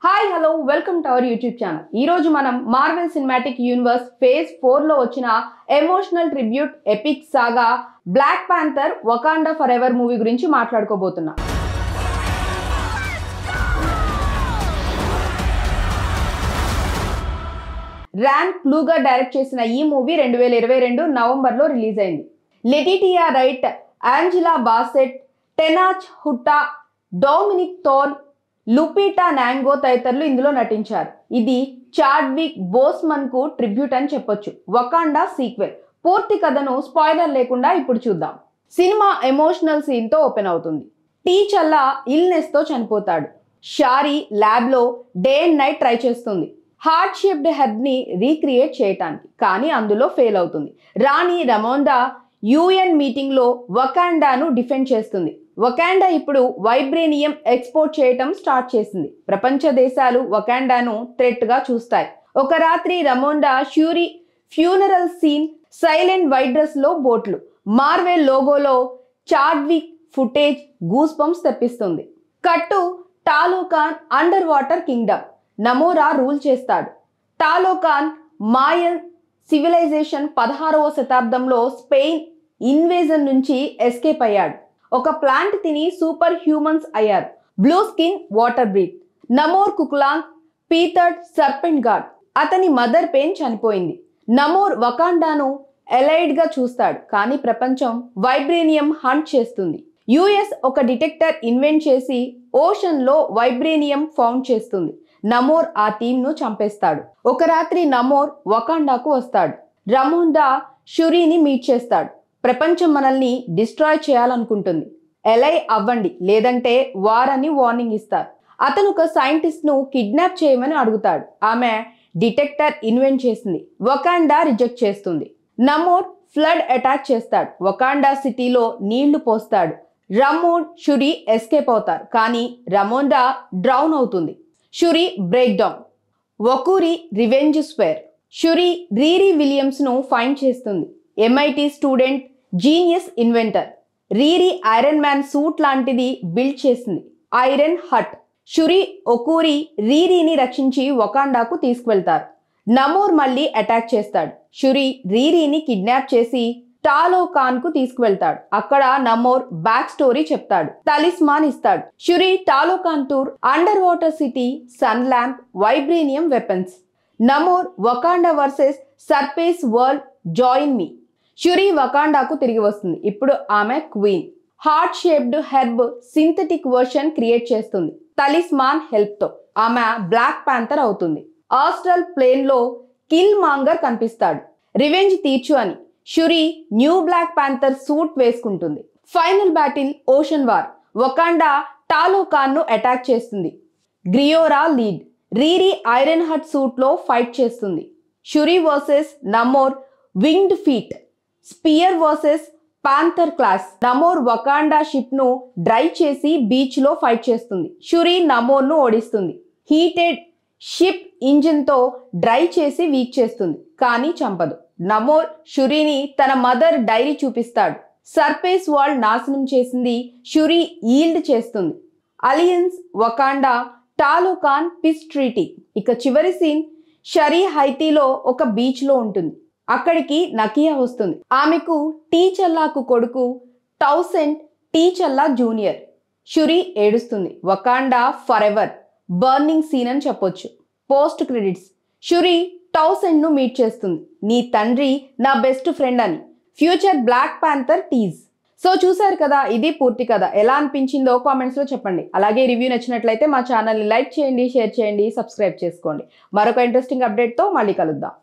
Hi hello welcome to our YouTube channel. ఈ రోజు మనం మార్వెల్ సినిమాటిక్ యూనివర్స్ ఫేజ్ 4 లో వచ్చిన emotional tribute epic saga Black Panther Wakanda forever movie గురించి మాట్లాడుకోబోతున్నాం. రాన్ క్లూగర్ డైరెక్ట్ చేసిన ఈ మూవీ 2022 నవంబర్లో రిలీజ్ అయింది. Letitia right, ఆంజెలా Bassett, టెనాచ్ హుట్టా, Dominic Thorn, లుపిటా నాంగో తదితరులు ఇందులో నటించారు. ఇది చాడ్విక్ బోస్మన్ కు ట్రిబ్యూట్ అని చెప్పొచ్చు. వకాండా సీక్వెల్. పూర్తి కథను స్పాయిలర్ లేకుండా ఇప్పుడు చూద్దాం. సినిమా ఎమోషనల్ సీన్ తో ఓపెన్ అవుతుంది. టీచల్లా ఇల్నెస్ తో చనిపోతాడు. షారీ ల్యాబ్ లో డే అండ్ నైట్ ట్రై చేస్తుంది హార్ట్ షేప్డ్ హెడ్ ని రీక్రియేట్ చేయటానికి, కానీ అందులో ఫెయిల్ అవుతుంది. రాణి రమోండా యుఎన్ మీటింగ్ లో వకాండాను డిఫెండ్ చేస్తుంది. వకాండా ఇప్పుడు వైబ్రేనియం ఎక్స్పోర్ట్ చేయటం స్టార్ట్ చేసింది. ప్రపంచ దేశాలు వకాండాను థ్రెట్ గా చూస్తాయి. ఒక రాత్రి Ramonda Shuri funeral scene, silent white dress లో బోట్లు, మార్వెల్ లోగోలో చాడ్విక్ ఫుటేజ్ గూస్ బంప్స్ తెప్పిస్తుంది. Cut Talokan under water kingdom. Namor rule చేస్తాడు. టాలోకాన్ మాయన్ సివిలైజేషన్ 16వ శతాబ్దంలో స్పెయిన్ ఇన్వేజన్ నుంచి ఎస్కేప్ అయ్యాడు. ఒక ప్లాంట్ తిని సూపర్ హ్యూమన్స్ అయ్యారు. Blue skin, water breath. Namor Kukulkan feathered serpent god. అతని మదర్ పెయిన్ చనిపోయింది. నమోర్ వకాండాను ఎలైడ్ గా చూస్తాడు, కానీ ప్రపంచం వైబ్రేనియం హంట్ చేస్తుంది. యుఎస్ ఒక డిటెక్టర్ ఇన్వెంట్ చేసి ఓషన్ లో వైబ్రేనియం ఫౌండ్ చేస్తుంది. నమోర్ ఆ టీమ్ ను చంపేస్తాడు. ఒక రాత్రి నమోర్ వకాండాకు వస్తాడు. రమోండా షురీని మీట్ చేస్తాడు. ప్రపంచం మనల్ని డిస్ట్రాయ్ చేయాలనుకుంటుంది, ఎలై అవ్వండి లేదంటే వార్ అని వార్నింగ్ ఇస్తారు. అతను ఒక సైంటిస్ట్ ను కిడ్నాప్ చేయమని అడుగుతాడు. ఆమె డిటెక్టర్ ఇన్వెంట్ చేసింది. వకాండా రిజెక్ట్ చేస్తుంది. నమోర్ ఫ్లడ్ అటాక్ చేస్తాడు. వకాండా సిటీలో నీళ్లు పోస్తాడు. రమోన్ షురీ ఎస్కేప్ అవుతారు, కానీ రమోండా డ్రౌన్ అవుతుంది. Shuri break down. వకూరి revenge square. Shuri Riri Williams ను ఫైండ్ చేస్తుంది. MIT student, genius inventor. Riri Iron Man suit లాంటిది బిల్డ్ చేసింది, ఐరన్ హట్. షురీ ఒకూరి రీరీని రక్షించి వకాండాకు తీసుకువెళ్తారు. నమోర్ మళ్ళీ అటాక్ చేస్తాడు. షురీ రీరీని కిడ్నాప్ చేసి టాలోకాన్ కు తీసుకువెళ్తాడు. అక్కడ నమోర్ బ్యాక్ స్టోరీ చెప్తాడు, తలిస్మాన్ ఇస్తాడు. Shuri Talokan tour, under water city, sun lamp, vibranium weapons. Namor Wakanda versus surface world, join me. Shuri వకాండాకు తిరిగి వస్తుంది. ఇప్పుడు ఆమె queen. Heart shaped herb synthetic version create చేస్తుంది తలిస్మాన్ హెల్ప్ తో. ఆమె బ్లాక్ పాంథర్ అవుతుంది. ఆస్ట్రల్ ప్లేన్ లో కిల్ మాంగర్ కనిపిస్తాడు. రివెంజ్ తీర్చు అని Shuri new black panther suit వేసుకుంటుంది. Final battle ocean war. Wakanda Talokan ను అటాక్ చేస్తుంది. గ్రియోరా lead. Riri iron hot suit లో ఫైట్ చేస్తుంది. Shuri versus Namor winged feet. Spear versus panther claws. Namor Wakanda ship ను drive చేసి beach లో fight చేస్తుంది. షురీ నమోర్ ను ఓడిస్తుంది. హీటెడ్ షిప్ ఇంజిన్ తో డ్రైవ్ చేసి వీక్ చేస్తుంది, కానీ చంపదు. నమోర్ షురీని తన మదర్ డైరీ చూపిస్తాడు. సర్ఫేస్ వరల్డ్ నాశనం చేసింది షురీ ఈల్డ్ చేస్తుంది. Alliance, Wakanda, Talokan peace treaty. ఇక చివరి సీన్ షరీ హైతీలో ఒక బీచ్ లో ఉంటుంది. అక్కడికి నకియా వస్తుంది. ఆమెకు టీచల్లాకు కొడుకు టౌసెంట్ టీచల్లా జూనియర్. షురీ ఏడుస్తుంది. Wakanda forever burning scene అని చెప్పొచ్చు. Post credits. షురీ టౌసెంట్ ను మీట్ చేస్తుంది. నీ తండ్రి నా బెస్ట్ ఫ్రెండ్ అని. Future Black Panther tease. So చూసారు కదా, ఇది పూర్తి కథ. ఎలా అనిపించిందో కామెంట్స్ లో చెప్పండి. అలాగే రివ్యూ నచ్చినట్లయితే మా ఛానల్ని లైక్ చేయండి, షేర్ చేయండి, సబ్స్క్రైబ్ చేసుకోండి. మరొక ఇంట్రెస్టింగ్ అప్డేట్ తో మళ్ళీ కలుద్దాం.